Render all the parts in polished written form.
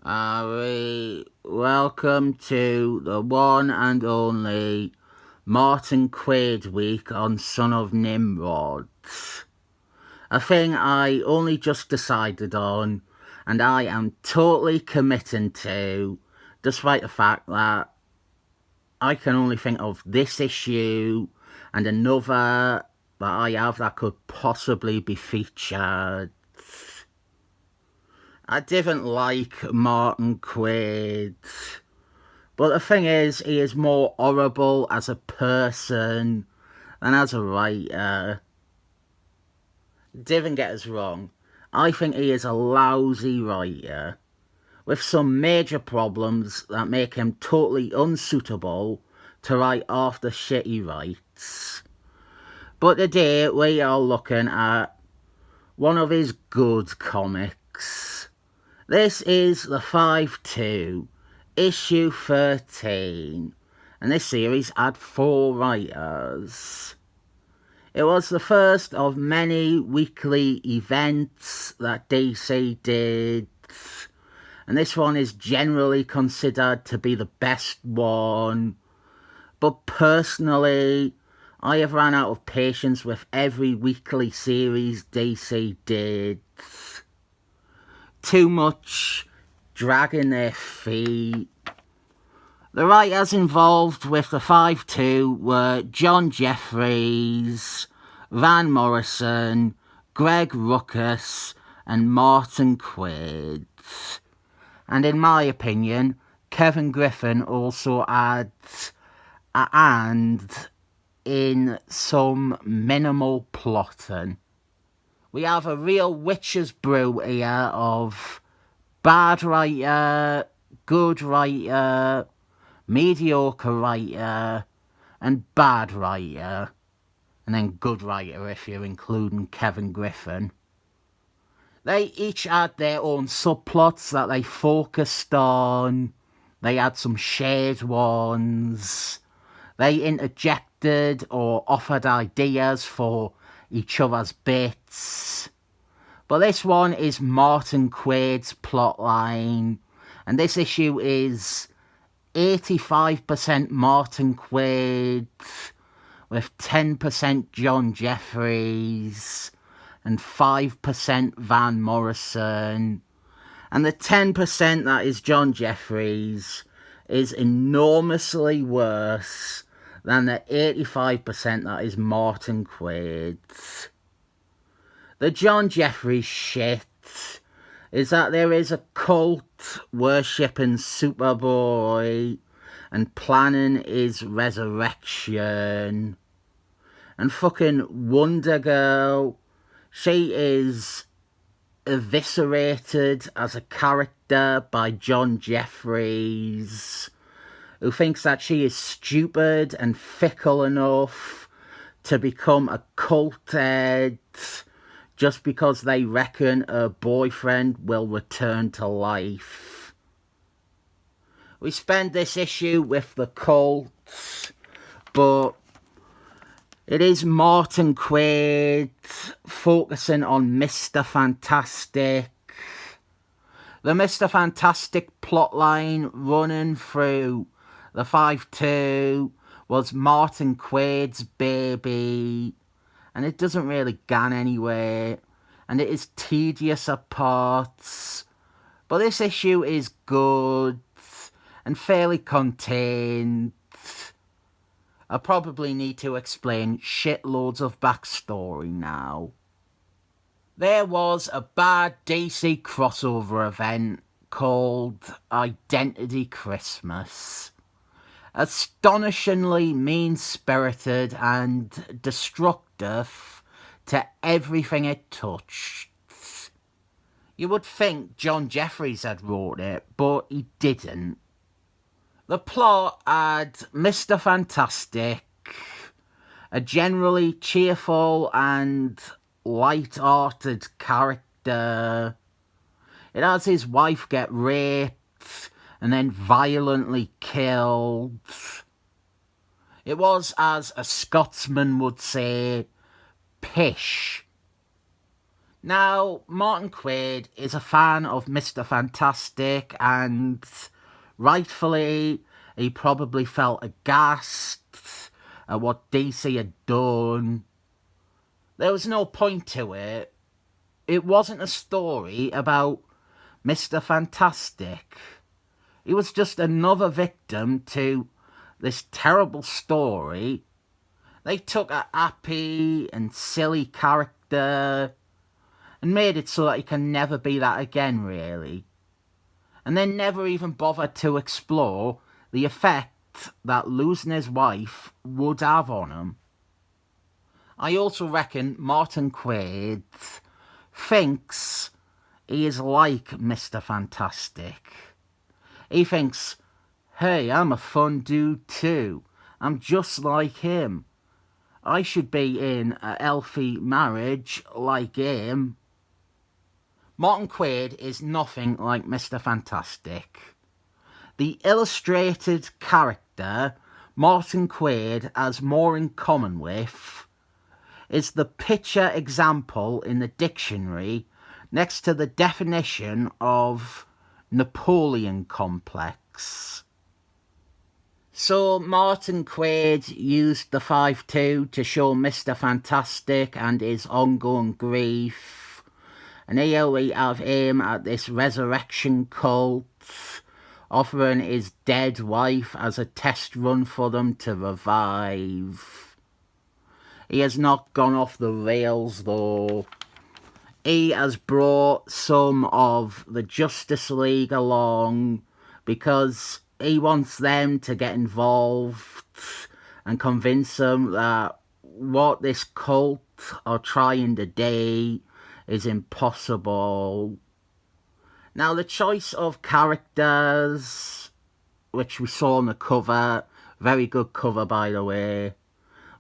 Welcome to the one and only Martin Quaid week on Son of Nimrod. A thing I only just decided on, and I am totally committing to, despite the fact that I can only think of this issue and another that I have that could possibly be featured. I didn't like Martin Quaid, but the thing is, he is more horrible as a person than as a writer. Didn't get us wrong, I think he is a lousy writer, with some major problems that make him totally unsuitable to write half the shit he writes. But today we are looking at one of his good comics. This is the 5-2, issue 13, and this series had 4 writers. It was the first of many weekly events that DC did, and this one is generally considered to be the best one. But personally, I have ran out of patience with every weekly series DC did. Too much dragging their feet. The writers involved with the 5-2 were John Jeffries, Van Morrison, Greg Rucka, and Martin Quaid. And in my opinion, Kevin Giffen also adds a hand in some minimal plotting. We have a real witch's brew here of bad writer, good writer, mediocre writer, and bad writer. And then good writer if you're including Kevin Giffen. They each had their own subplots that they focused on. They had some shared ones. They interjected or offered ideas for each other's bits. But this one is Martin Quaid's plotline, and this issue is 85% Martin Quaid with 10% John Jeffries and 5% Van Morrison. And the 10% that is John Jeffries is enormously worse than the 85% that is Martin Quaid. The John Jeffries shit is that there is a cult worshipping Superboy and planning his resurrection. And fucking Wonder Girl, she is eviscerated as a character by John Jeffries, who thinks that she is stupid and fickle enough to become a cult head just because they reckon her boyfriend will return to life. We spend this issue with the cult, but it is Martin Quaid focusing on Mr. Fantastic. The Mr. Fantastic plotline running through the 5-2 was Martin Quaid's baby, and it doesn't really gan anywhere, and it is tedious at parts. But this issue is good and fairly contained. I probably need to explain shitloads of backstory now. There was a bad DC crossover event called Identity Christmas. Astonishingly mean-spirited and destructive to everything it touched. You would think John Jeffries had wrote it, but he didn't. The plot had Mr. Fantastic, a generally cheerful and light-hearted character. It has his wife get raped and then violently killed. It was, as a Scotsman would say, pish. Now, Martin Quaid is a fan of Mr. Fantastic, and rightfully, he probably felt aghast at what DC had done. There was no point to it. It wasn't a story about Mr. Fantastic. He was just another victim to this terrible story. They took a happy and silly character and made it so that he can never be that again, really. And they never even bothered to explore the effect that losing his wife would have on him. I also reckon Martin Quaid thinks he is like Mr. Fantastic. He thinks, hey, I'm a fun dude too. I'm just like him. I should be in a healthy marriage like him. Martin Quaid is nothing like Mr. Fantastic. The illustrated character Martin Quaid has more in common with is the picture example in the dictionary next to the definition of Napoleon complex. So Martin Quaid used the 5-2 to show Mr. Fantastic and his ongoing grief. And here we have him at this resurrection cult, offering his dead wife as a test run for them to revive. He has not gone off the rails though. He has brought some of the Justice League along because he wants them to get involved and convince them that what this cult are trying to do is impossible. Now, the choice of characters, which we saw on the cover, very good cover by the way.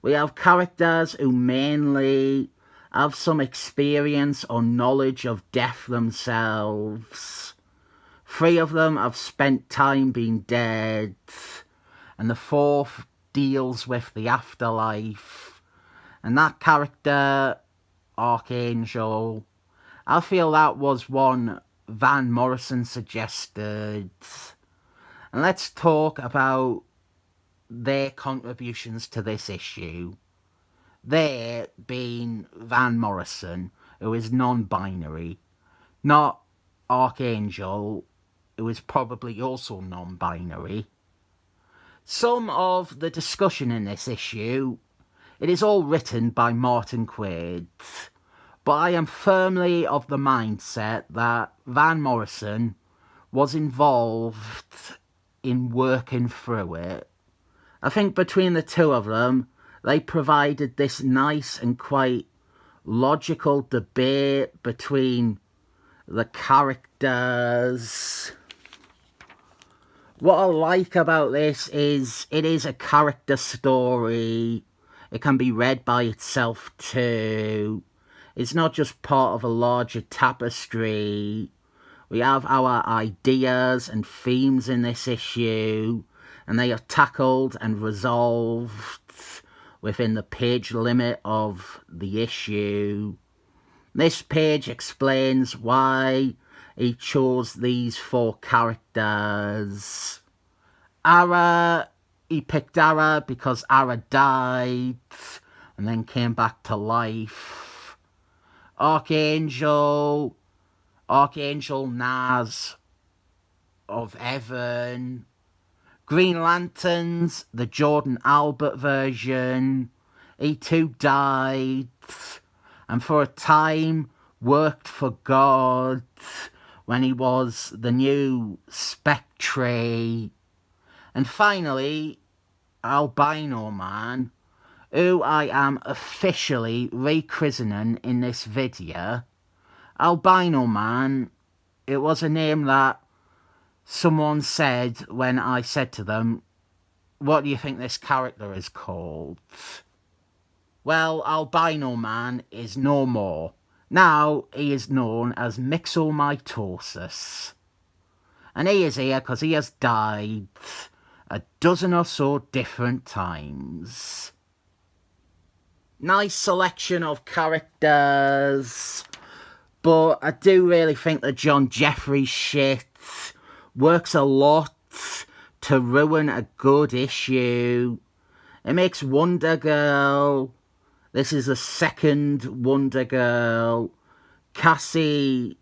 We have characters who mainly have some experience or knowledge of death themselves. 3 of them have spent time being dead, and the 4th deals with the afterlife. And that character, Archangel, I feel that was one Van Morrison suggested. And let's talk about their contributions to this issue. They being Van Morrison, who is non-binary, not Archangel, who is probably also non-binary. Some of the discussion in this issue, it is all written by Martin Quaid, but I am firmly of the mindset that Van Morrison was involved in working through it. I think between the 2 of them, they provided this nice and quite logical debate between the characters. What I like about this is it is a character story. It can be read by itself too. It's not just part of a larger tapestry. We have our ideas and themes in this issue, and they are tackled and resolved within the page limit of the issue. This page explains why he chose these 4 characters. Ara, he picked Ara because Ara died and then came back to life. Archangel Naz of Evan. Green Lanterns, the Jordan Albert version. He too died, and for a time worked for God when he was the new Spectre. And finally, Albino Man, who I am officially rechristening in this video. Albino Man, it was a name that someone said when I said to them, what do you think this character is called? Well, Albino Man is no more. Now he is known as Myxomatosis. And he is here because he has died a dozen or so different times. Nice selection of characters. But I do really think the John Jeffrey shit works a lot to ruin a good issue. It makes Wonder Girl, this is a second Wonder Girl, Cassie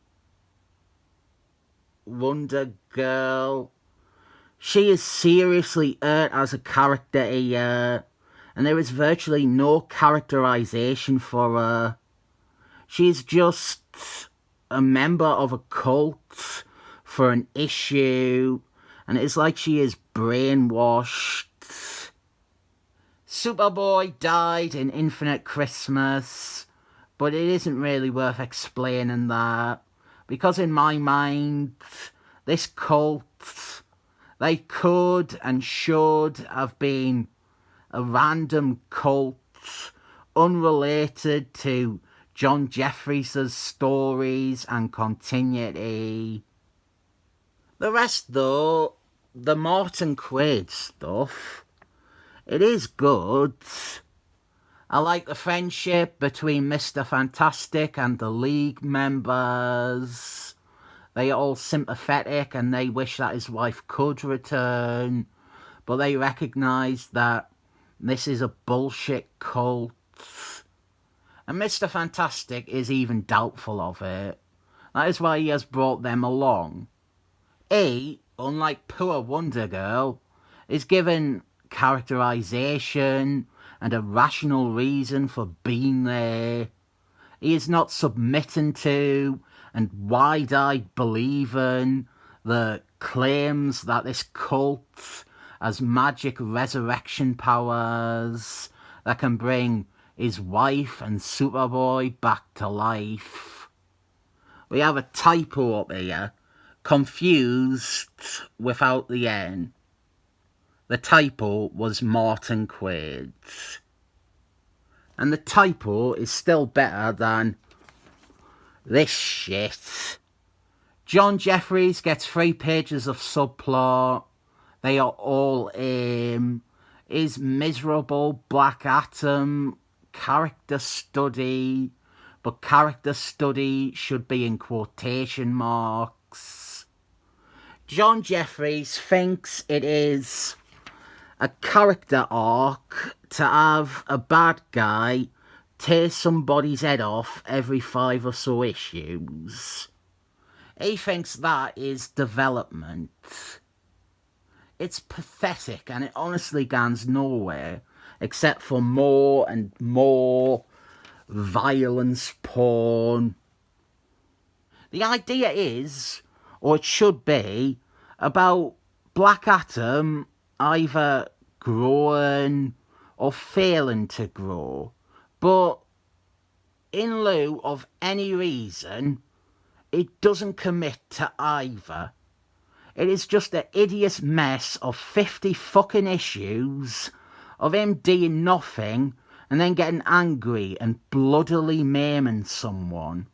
Wonder Girl. She is seriously hurt as a character here, and there is virtually no characterization for her. She's just a member of a cult for an issue, and it's like she is brainwashed. Superboy died in Infinite Christmas, but it isn't really worth explaining that, because in my mind, this cult, they could and should have been a random cult unrelated to John Jeffries' stories and continuity. The rest, though, the Martin Quaid stuff, it is good. I like the friendship between Mr. Fantastic and the League members. They are all sympathetic and they wish that his wife could return, but they recognise that this is a bullshit cult. And Mr. Fantastic is even doubtful of it. That is why he has brought them along. He, unlike poor Wonder Girl, is given characterization and a rational reason for being there. He is not submitting to and wide-eyed believing the claims that this cult has magic resurrection powers that can bring his wife and Superboy back to life. We have a typo up here, confused without the N. The typo was Martin Quaid. And the typo is still better than this shit. John Jeffries gets 3 pages of subplot. They are all him. His miserable Black Atom character study, but character study should be in quotation marks. John Jeffries thinks it is a character arc to have a bad guy tear somebody's head off every 5 or so issues. He thinks that is development. It's pathetic and it honestly goes nowhere except for more and more violence porn. The idea is, or it should be, about Black Atom either growing or failing to grow. But in lieu of any reason, it doesn't commit to either. It is just an idiot mess of 50 fucking issues of him doing nothing and then getting angry and bloodily maiming someone.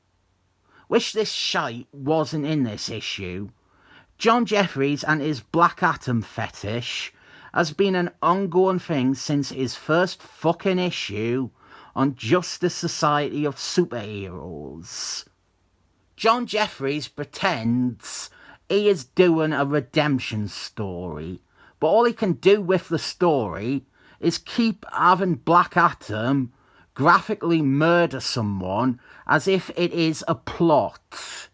Wish this shite wasn't in this issue. John Jeffries and his Black Atom fetish has been an ongoing thing since his first fucking issue on Justice Society of Superheroes. John Jeffries pretends he is doing a redemption story, but all he can do with the story is keep having Black Atom graphically murder someone as if it is a plot.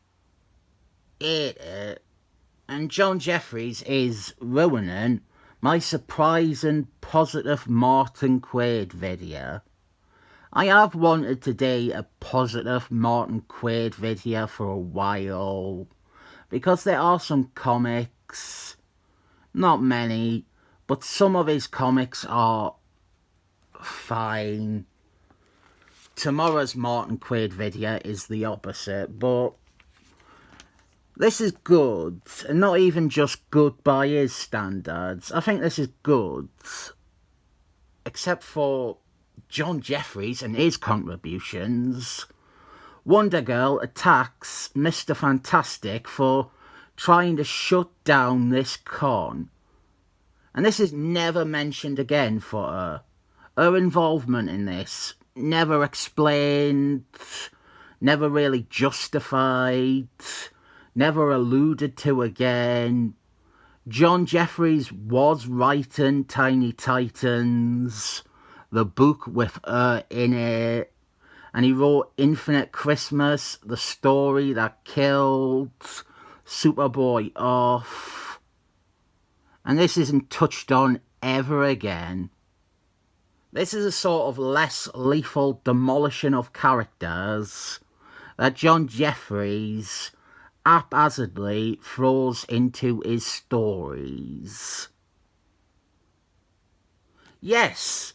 And John Jeffries is ruining my surprising positive Martin Quaid video. I have wanted to do a positive Martin Quaid video for a while, because there are some comics, not many, but some of his comics are fine. Tomorrow's Martin Quaid video is the opposite, but this is good, and not even just good by his standards. I think this is good, except for John Jeffries and his contributions. Wonder Girl attacks Mr. Fantastic for trying to shut down this con. And this is never mentioned again for her. Her involvement in this, never explained, never really justified, never alluded to again. John Jeffries was writing Tiny Titans, the book with her in it, and he wrote Infinite Christmas, the story that killed Superboy off. And this isn't touched on ever again. This is a sort of less lethal demolishing of characters that John Jeffries haphazardly throws into his stories. Yes,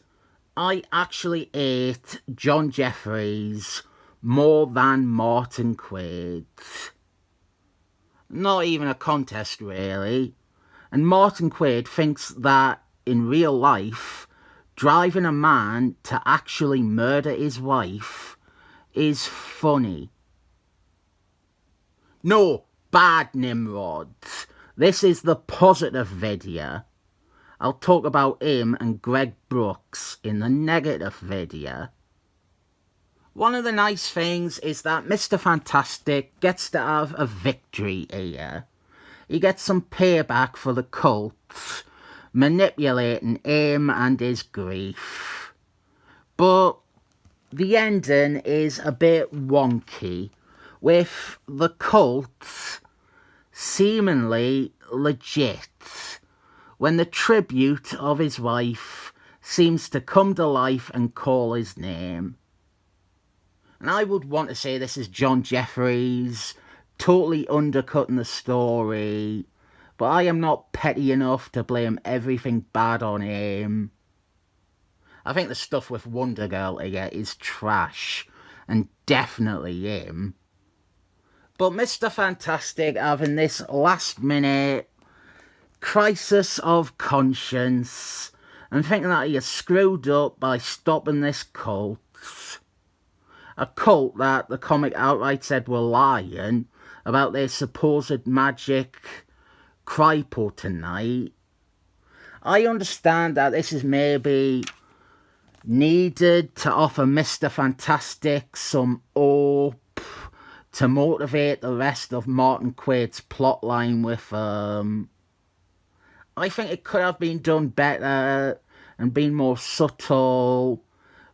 I actually hate John Jeffries more than Martin Quaid. Not even a contest, really. And Martin Quaid thinks that in real life, driving a man to actually murder his wife is funny. No, bad Nimrod. This is the positive video. I'll talk about him and Greg Brooks in the negative video. One of the nice things is that Mr. Fantastic gets to have a victory here. He gets some payback for the cult manipulating him and his grief. But the ending is a bit wonky, with the cult seemingly legit, when the tribute of his wife seems to come to life and call his name. And I would want to say this is John Jeffries totally undercutting the story, but I am not petty enough to blame everything bad on him. I think the stuff with Wonder Girl here is trash, and definitely him. But Mr. Fantastic having this last minute crisis of conscience and thinking that he has screwed up by stopping this cult. A cult that the comic outright said were lying about their supposed magic kryptonite. I understand that this is maybe needed to offer Mr. Fantastic some hope, to motivate the rest of Martin Quaid's plotline with I think it could have been done better and been more subtle,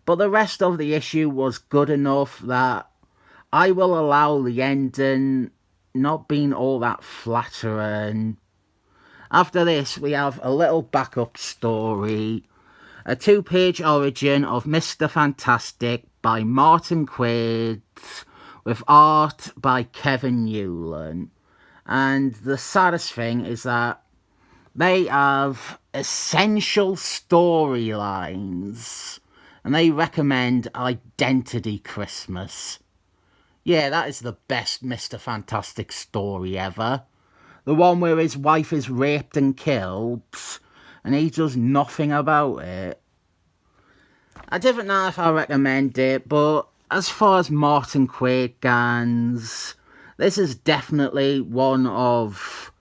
but the rest of the issue was good enough that I will allow the ending not being all that flattering. After this, we have a little backup story, a 2-page origin of Mr. Fantastic by Martin Quaid, with art by Kevin Nowlan. And the saddest thing is that they have essential storylines, and they recommend Identity Christmas. Yeah, that is the best Mr. Fantastic story ever. The one where his wife is raped and killed, and he does nothing about it. I don't know if I recommend it, but as far as Martin Quaid goes, this is definitely one of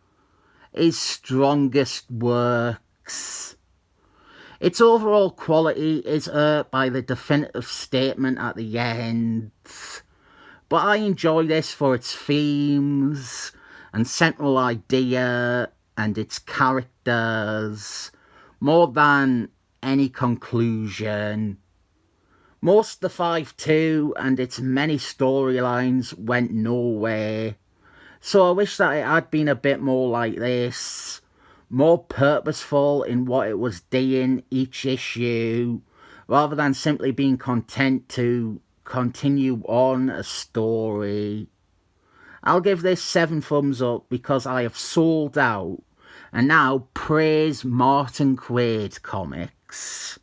his strongest works. Its overall quality is hurt by the definitive statement at the end, but I enjoy this for its themes and central idea and its characters more than any conclusion. Most the 5-2 and its many storylines went nowhere, so I wish that it had been a bit more like this, more purposeful in what it was doing each issue, rather than simply being content to continue on a story. I'll give this 7 thumbs up because I have sold out and now praise Martin Quaid comics.